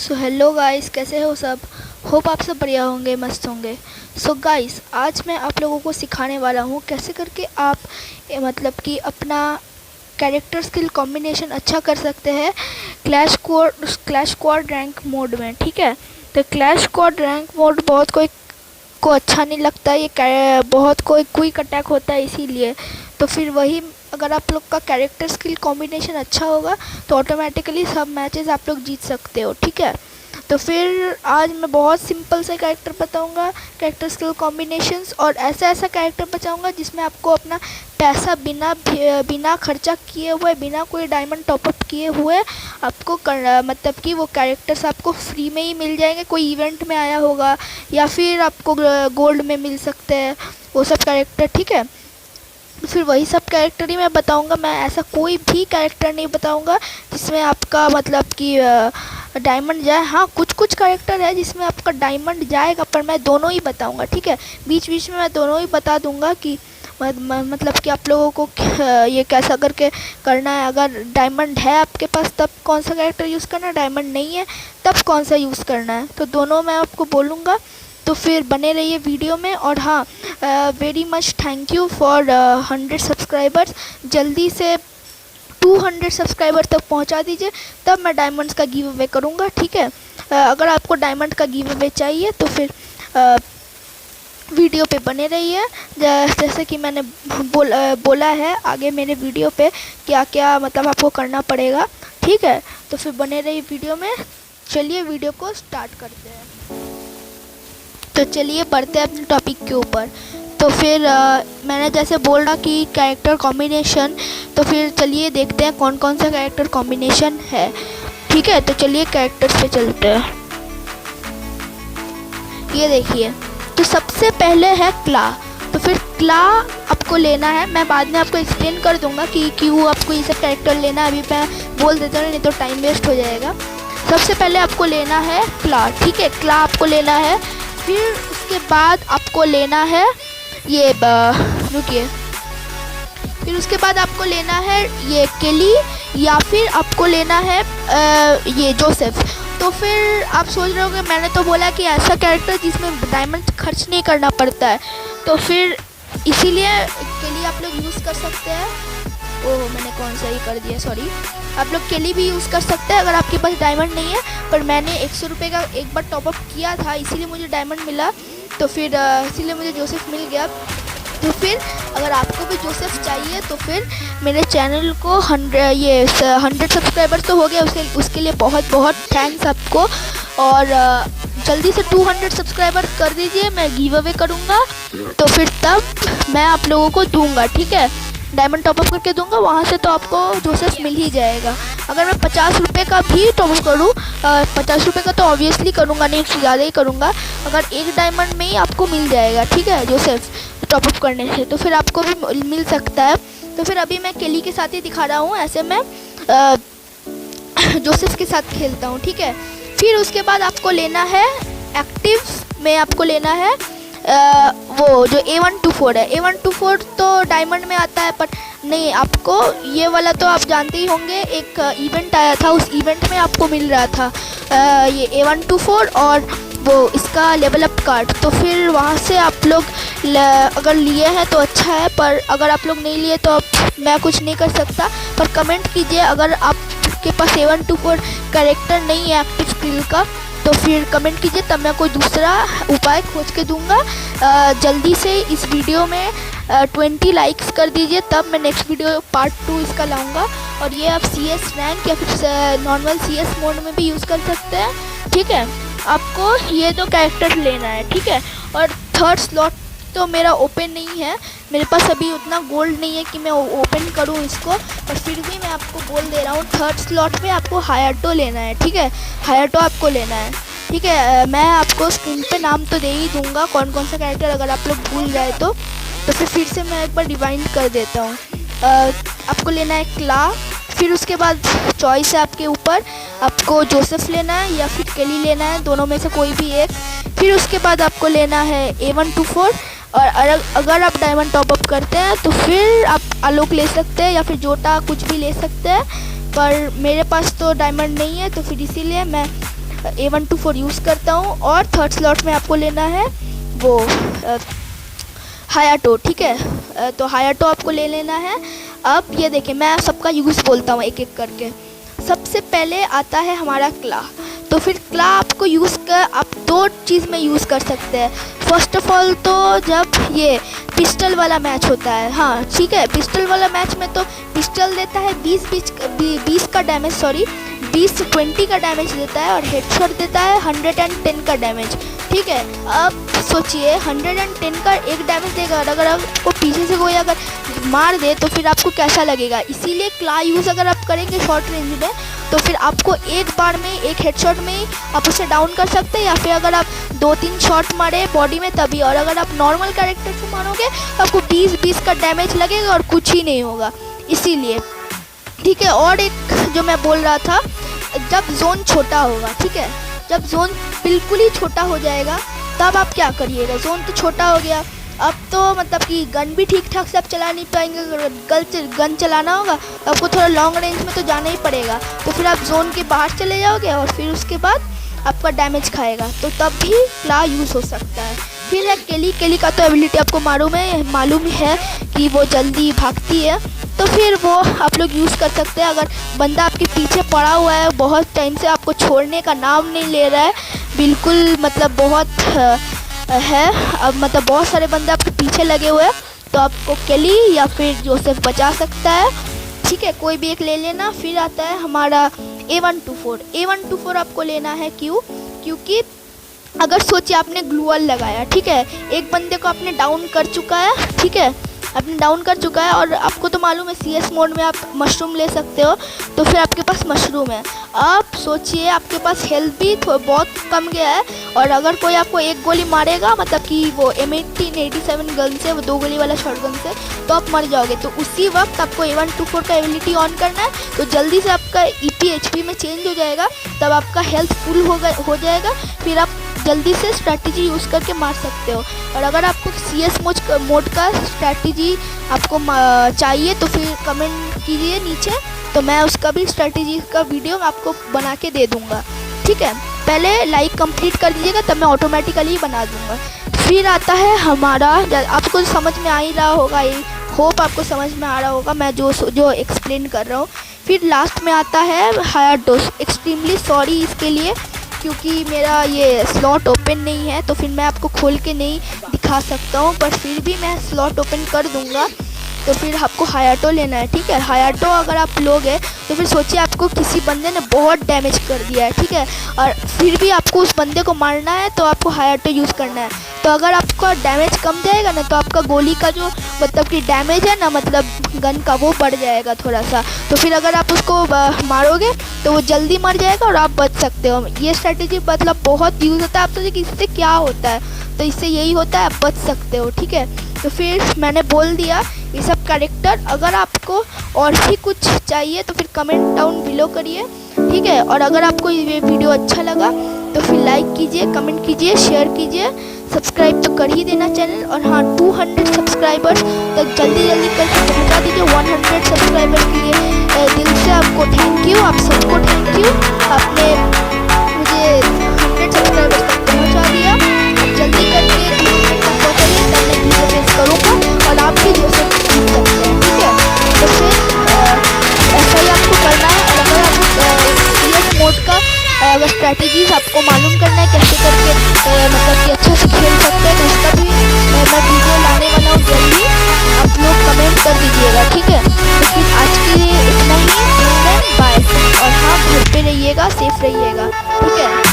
So hello guys, कैसे हो सब। होप आप सब बढ़िया होंगे, मस्त होंगे। सो गाइस, आज मैं आप लोगों को सिखाने वाला हूँ कैसे करके आप मतलब कि अपना कैरेक्टर स्किल कॉम्बिनेशन अच्छा कर सकते हैं क्लैश स्क्वाड रैंक मोड में। ठीक है, तो क्लैश स्क्वाड रैंक मोड बहुत कोई को अच्छा नहीं लगता, ये बहुत कोई क्विक अटैक होता है, इसीलिए तो फिर वही अगर आप लोग का कैरेक्टर स्किल कॉम्बिनेशन अच्छा होगा तो ऑटोमेटिकली सब मैचेस आप लोग जीत सकते हो। ठीक है, तो फिर आज मैं बहुत सिंपल से कैरेक्टर बताऊंगा, कैरेक्टर स्किल कॉम्बिनेशंस, और ऐसा ऐसा कैरेक्टर बताऊंगा जिसमें आपको अपना पैसा बिना खर्चा किए हुए, बिना कोई डायमंड टॉपअप किए हुए आपको करना, मतलब कि वो कैरेक्टर्स आपको फ्री में ही मिल जाएंगे। कोई इवेंट में आया होगा या फिर आपको गोल्ड में मिल सकते हैं वो सब कैरेक्टर। ठीक है, फिर वही सब कैरेक्टर ही मैं बताऊंगा। मैं ऐसा कोई भी कैरेक्टर नहीं बताऊंगा जिसमें आपका मतलब कि डायमंड जाए। हाँ, कुछ कुछ कैरेक्टर है जिसमें आपका डायमंड जाएगा, पर मैं दोनों ही बताऊंगा। ठीक है, बीच बीच में मैं दोनों ही बता दूंगा कि मतलब कि आप लोगों को ये कैसा करके करना है। अगर डायमंड है आपके पास तब कौन सा कैरेक्टर यूज़ करना है, डायमंड नहीं है तब कौन सा यूज़ करना है, तो दोनों मैं आपको बोलूँगा। तो फिर बने रहिए वीडियो में। और हाँ, very much thank you for 100 subscribers. जल्दी से 200 सब्सक्राइबर तक पहुंचा दीजिए, तब मैं डायमंड्स का गिव अवे करूँगा। ठीक है, अगर आपको डायमंड का गिव अवे चाहिए तो फिर वीडियो पे बने रहिए। जैसे कि मैंने बोला है आगे मेरे वीडियो पे क्या क्या मतलब आपको करना पड़ेगा। ठीक है, तो फिर बने रहिए वीडियो में। चलिए वीडियो को स्टार्ट करते हैं। तो चलिए बढ़ते हैं अपने टॉपिक के ऊपर। तो फिर मैंने जैसे बोला कि कैरेक्टर कॉम्बिनेशन, तो फिर चलिए देखते हैं कौन कौन सा कैरेक्टर कॉम्बिनेशन है। ठीक है, तो चलिए कैरेक्टर्स पे चलते हैं। ये देखिए, तो सबसे पहले है क्ला। तो फिर क्ला आपको लेना है, मैं बाद में आपको एक्सप्लेन कर दूंगा कि क्यों आपको ये सब कैरेक्टर लेना है। अभी मैं बोल देता हूँ, नहीं तो टाइम वेस्ट हो जाएगा। सबसे पहले आपको लेना है क्ला। ठीक है, क्ला आपको लेना है। फिर उसके बाद आपको लेना है ये रुकिए, फिर उसके बाद आपको लेना है ये केली, या फिर आपको लेना है ये जोसेफ। तो फिर आप सोच रहे होंगे मैंने तो बोला कि ऐसा कैरेक्टर जिसमें डायमंड खर्च नहीं करना पड़ता है, तो फिर इसीलिए केली आप लोग यूज़ कर सकते हैं। ओह, मैंने कौन सा ही कर दिया, सॉरी। आप लोग केली भी यूज़ कर सकते हैं अगर आपके पास डायमंड नहीं है, पर मैंने 100 रुपये का एक बार टॉपअप किया था, इसीलिए मुझे डायमंड मिला, तो फिर इसीलिए मुझे जोसेफ मिल गया। तो फिर अगर आपको भी जोसेफ चाहिए तो फिर मेरे चैनल को 100 सब्सक्राइबर तो हो गए, उसके लिए बहुत बहुत थैंक्स आपको। और जल्दी से 200 सब्सक्राइबर कर दीजिए, मैं गिव अवे करूँगा, तो फिर तब मैं आप लोगों को दूंगा। ठीक है, डायमंड टॉपअप करके दूंगा, वहाँ से तो आपको जोसेफ मिल ही जाएगा। अगर मैं 50 रुपये का भी टॉपअप करूँ, 50 रुपये का तो ऑब्वियसली करूँगा नहीं, उससे ज़्यादा ही करूँगा, अगर एक डायमंड में ही आपको मिल जाएगा। ठीक है, जोसेफ टॉपअप करने से, तो फिर आपको भी मिल सकता है। तो फिर अभी मैं केली के साथ ही दिखा रहा हूँ, ऐसे मैं जोसेफ के साथ खेलता हूँ। ठीक है, फिर उसके बाद आपको लेना है एक्टिव में, आपको लेना है वो जो A124 है। A124 तो डायमंड में आता है, पर नहीं, आपको ये वाला तो आप जानते ही होंगे, एक इवेंट आया था, उस इवेंट में आपको मिल रहा था ये A124 और वो इसका लेवल अप कार्ड। तो फिर वहाँ से आप लोग अगर लिए हैं तो अच्छा है, पर अगर आप लोग नहीं लिए तो अब मैं कुछ नहीं कर सकता। पर कमेंट कीजिए अगर आपके पास A124 कैरेक्टर नहीं है एक्टिव स्किल का, तो फिर कमेंट कीजिए, तब मैं कोई दूसरा उपाय खोज के दूंगा। जल्दी से इस वीडियो में 20 लाइक्स कर दीजिए, तब मैं नेक्स्ट वीडियो पार्ट 2 इसका लाऊंगा। और ये आप CS रैंक या फिर नॉर्मल CS मोड में भी यूज़ कर सकते हैं। ठीक है, आपको ये दो कैरेक्टर लेना है। ठीक है, और थर्ड स्लॉट तो मेरा ओपन नहीं है, मेरे पास अभी उतना गोल्ड नहीं है कि मैं ओपन करूं इसको, पर फिर भी मैं आपको बोल दे रहा हूं, थर्ड स्लॉट पे आपको हायाटो लेना है। ठीक है, हायाटो आपको लेना है। ठीक है, मैं आपको स्क्रीन पे नाम तो दे ही दूंगा कौन कौन सा कैरेक्टर, अगर आप लोग भूल जाए तो फिर से मैं एक बार रिवाइंड कर देता हूँ। आपको लेना है क्ला, फिर उसके बाद चॉइस है आपके ऊपर, आपको जोसेफ लेना है या फिर केली लेना है, दोनों में से कोई भी एक। फिर उसके बाद आपको लेना है A124, और अगर आप डायमंड टॉपअप करते हैं तो फिर आप आलोक ले सकते हैं या फिर जोटा कुछ भी ले सकते हैं, पर मेरे पास तो डायमंड नहीं है, तो फिर इसीलिए मैं A124 यूज़ करता हूँ। और थर्ड स्लॉट में आपको लेना है वो हायाटो, ठीक है। तो हायाटो आपको ले लेना है। अब ये देखिए, मैं सबका यूज़ बोलता हूँ एक एक करके। सबसे पहले आता है हमारा क्ला। तो फिर क्ला आपको यूज़ कर, आप दो चीज़ में यूज़ कर सकते हैं। फर्स्ट ऑफ ऑल तो जब ये पिस्टल वाला मैच होता है, हाँ ठीक है, पिस्टल वाला मैच में तो पिस्टल देता है 20 का डैमेज, सॉरी 20 का डैमेज देता है, और हेडशॉट देता है 110 का डैमेज, ठीक है। अब सोचिए 110 का एक डैमेज देगा, और अगर आपको पीछे से कोई अगर मार दे तो फिर आपको कैसा लगेगा। इसीलिए क्ला यूज़ अगर आप करेंगे शॉर्ट रेंज में तो फिर आपको एक बार में एक हेडशॉट में ही आप उसे डाउन कर सकते हैं, या फिर अगर आप 2-3 शॉट मारे बॉडी में तभी। और अगर आप नॉर्मल कैरेक्टर से मारोगे तो आपको 20 का डैमेज लगेगा और कुछ ही नहीं होगा, इसीलिए, ठीक है। और एक जो मैं बोल रहा था, जब जोन छोटा होगा, ठीक है, जब जोन बिल्कुल ही छोटा हो जाएगा तब आप क्या करिएगा। जोन तो छोटा हो गया, अब तो मतलब कि गन भी ठीक ठाक से आप चला नहीं पाएंगे। अगर गन चलाना होगा तो आपको थोड़ा लॉन्ग रेंज में तो जाना ही पड़ेगा, तो फिर आप जोन के बाहर चले जाओगे और फिर उसके बाद आपका डैमेज खाएगा, तो तब भी क्ला यूज़ हो सकता है। फिर है केली का तो एबिलिटी आपको मालूम है कि वो जल्दी भागती है, तो फिर वो आप लोग यूज़ कर सकते हैं। अगर बंदा आपके पीछे पड़ा हुआ है बहुत टाइम से, आपको छोड़ने का नाम नहीं ले रहा है बिल्कुल, मतलब बहुत है, अब मतलब बहुत सारे बंदे आपके पीछे लगे हुए हैं, तो आपको केली या फिर जोसेफ बचा सकता है, ठीक है, कोई भी एक ले लेना। फिर आता है हमारा A124 आपको लेना है, क्योंकि अगर सोचिए आपने ग्लूअल लगाया, ठीक है, एक बंदे को आपने डाउन कर चुका है, ठीक है, आपने डाउन कर चुका है, और आपको तो मालूम है CS मोड में आप मशरूम ले सकते हो, तो फिर आपके पास मशरूम है। आप सोचिए आपके पास हेल्थ भी बहुत कम गया है, और अगर कोई आपको एक गोली मारेगा, मतलब कि वो M1887 गन से, वो 2 गोली वाला शॉर्ट गन से, तो आप मर जाओगे। तो उसी वक्त आपको A124 का एबिलिटी ऑन करना है, तो जल्दी से आपका EP HP में चेंज हो जाएगा, तब आपका हेल्थ फुल हो जाएगा, फिर आप जल्दी से स्ट्रैटेजी यूज़ करके मार सकते हो। और अगर आपको CS मोड का स्ट्रैटेजी आपको चाहिए तो फिर कमेंट कीजिए नीचे, तो मैं उसका भी स्ट्रैटेजी का वीडियो आपको बना के दे दूँगा, ठीक है। पहले लाइक कंप्लीट कर दीजिएगा, तब मैं ऑटोमेटिकली बना दूँगा। फिर आता है हमारा, आपको समझ में आ ही रहा होगा, ये होप आपको समझ में आ रहा होगा मैं जो एक्सप्लेन कर रहा हूँ। फिर लास्ट में आता है हायाटो। एक्सट्रीमली सॉरी इसके लिए, क्योंकि मेरा ये स्लॉट ओपन नहीं है, तो फिर मैं आपको खोल के नहीं दिखा सकता हूँ, पर फिर भी मैं स्लॉट ओपन कर दूँगा। तो फिर आपको हायाटो लेना है, ठीक है। हायाटो अगर आप लोगे तो फिर सोचिए आपको किसी बंदे ने बहुत डैमेज कर दिया है, ठीक है, और फिर भी आपको उस बंदे को मारना है, तो आपको हायाटो यूज़ करना है। तो अगर आपका डैमेज कम जाएगा ना, तो आपका गोली का जो मतलब कि डैमेज है ना, मतलब गन का, वो बढ़ जाएगा थोड़ा सा, तो फिर अगर आप उसको मारोगे तो वो जल्दी मर जाएगा और आप बच सकते हो। ये स्ट्रैटेजी मतलब बहुत यूज़ होता है। आप तो इससे क्या होता है, तो इससे यही होता है, आप बच सकते हो, ठीक है। तो फिर मैंने बोल दिया ये सब कैरेक्टर। अगर आपको और भी कुछ चाहिए तो फिर कमेंट डाउन बिलो करिए, ठीक है। और अगर आपको ये वीडियो अच्छा लगा तो फिर लाइक कीजिए, कमेंट कीजिए, शेयर कीजिए, सब्सक्राइब तो कर ही देना चैनल। और हाँ, 200 सब्सक्राइबर्स तक जल्दी करके पहुँचा दीजिए। 100 सब्सक्राइबर के लिए दिल से आपको थैंक यू, आप सबको थैंक यू, आपने मुझे 100 सब्सक्राइबर्स तक पहुँचा दिया। जल्दी करके पहुँचाइए, तब मैं वीडियो पेश करूँगा और आप भी जो से सीख सकते हैं, ठीक है। तो फिर ऐसा ही आपको करना है। और अगर आप CS मोड का अगर स्ट्रैटेजीज आपको मालूम करना है कैसे करके मतलब कि अच्छा से खेल सकते हैं, तो उसका भी मैं वीडियो लाने वाला हूँ जल्दी, आप लोग कमेंट कर दीजिएगा, ठीक है। तो फिर आज के लिए इतना ही, बाय। और हाँ, घर पे रहिएगा, सेफ रहिएगा, ठीक है।